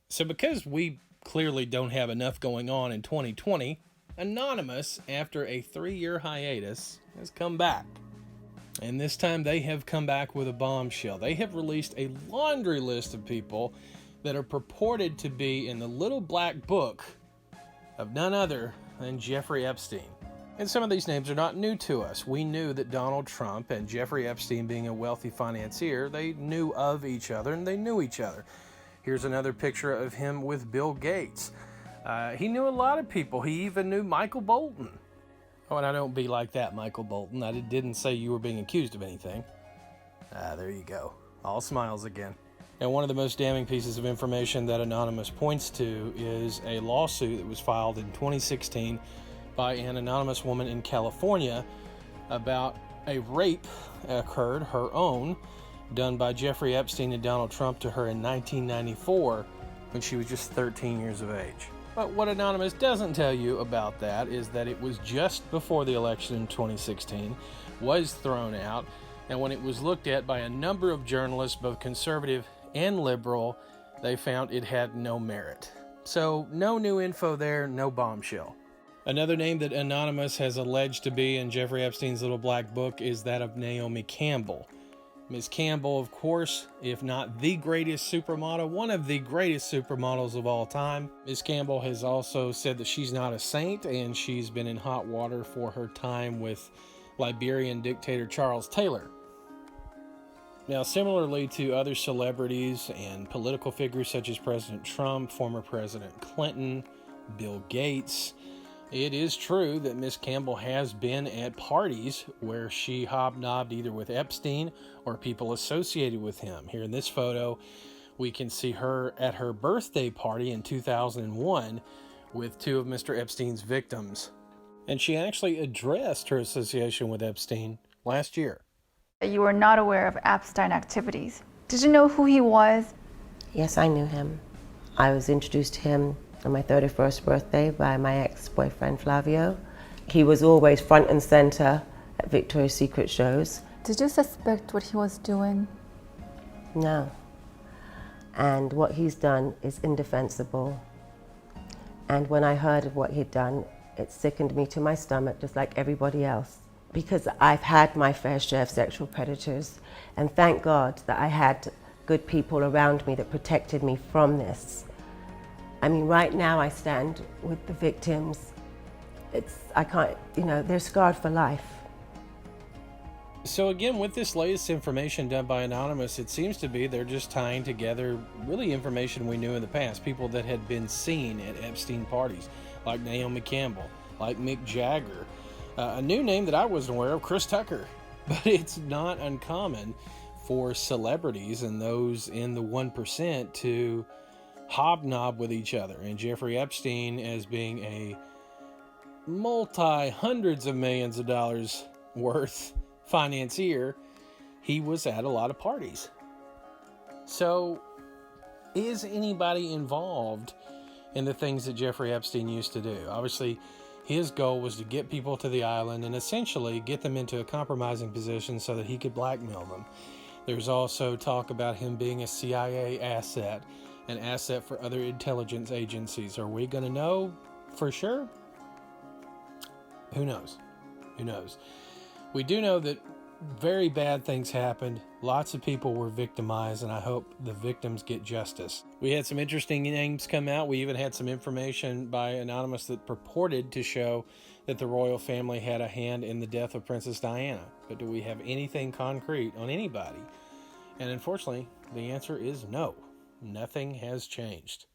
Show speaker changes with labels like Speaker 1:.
Speaker 1: So because we clearly don't have enough going on in 2020, Anonymous, after a 3-year hiatus, has come back. And this time they have come back with a bombshell. They have released a laundry list of people that are purported to be in the little black book of none other than Jeffrey Epstein. And some of these names are not new to us. We knew that Donald Trump and Jeffrey Epstein, being a wealthy financier, they knew of each other and they knew each other. Here's another picture of him with Bill Gates. He knew a lot of people. He even knew Michael Bolton. Oh, and I don't be like that, Michael Bolton. I didn't say you were being accused of anything. There you go. All smiles again. Now, one of the most damning pieces of information that Anonymous points to is a lawsuit that was filed in 2016 by an anonymous woman in California about a rape occurred, her own, done by Jeffrey Epstein and Donald Trump to her in 1994 when she was just 13 years of age. But what Anonymous doesn't tell you about that is that it was just before the election in 2016, was thrown out, and when it was looked at by a number of journalists, both conservative and liberal, they found it had no merit. So no new info there, no bombshell. Another name that Anonymous has alleged to be in Jeffrey Epstein's little black book is that of Naomi Campbell. Ms. Campbell, of course, if not the greatest supermodel, one of the greatest supermodels of all time. Ms. Campbell has also said that she's not a saint, and she's been in hot water for her time with Liberian dictator Charles Taylor. Now, similarly to other celebrities and political figures such as President Trump, former President Clinton, Bill Gates, it is true that Miss Campbell has been at parties where she hobnobbed either with Epstein or people associated with him. Here in this photo, we can see her at her birthday party in 2001 with two of Mr. Epstein's victims. And she actually addressed her association with Epstein last year.
Speaker 2: You were not aware of Epstein activities. Did you know who he was?
Speaker 3: Yes, I knew him. I was introduced to him on my 31st birthday by my ex-boyfriend Flavio. He was always front and center at Victoria's Secret shows.
Speaker 2: Did you suspect what he was doing?
Speaker 3: No. And what he's done is indefensible. And when I heard of what he'd done, it sickened me to my stomach, just like everybody else. Because I've had my fair share of sexual predators, and thank God that I had good people around me that protected me from this. I mean, right now I stand with the victims. I can't, they're scarred for life.
Speaker 1: So again, with this latest information done by Anonymous, it seems to be they're just tying together really information we knew in the past. People that had been seen at Epstein parties, like Naomi Campbell, like Mick Jagger. A new name that I wasn't aware of, Chris Tucker. But it's not uncommon for celebrities and those in the 1% to hobnob with each other. And Jeffrey Epstein, as being a multi-hundreds of millions of dollars worth financier, he was at a lot of parties. So is anybody involved in the things that Jeffrey Epstein used to do? Obviously, his goal was to get people to the island and essentially get them into a compromising position so that he could blackmail them. There's also talk about him being a CIA asset, an asset for other intelligence agencies. Are we going to know for sure? Who knows? Who knows? We do know that very bad things happened. Lots of people were victimized, and I hope the victims get justice. We had some interesting names come out. We even had some information by Anonymous that purported to show that the royal family had a hand in the death of Princess Diana. But do we have anything concrete on anybody? And unfortunately, the answer is no. Nothing has changed.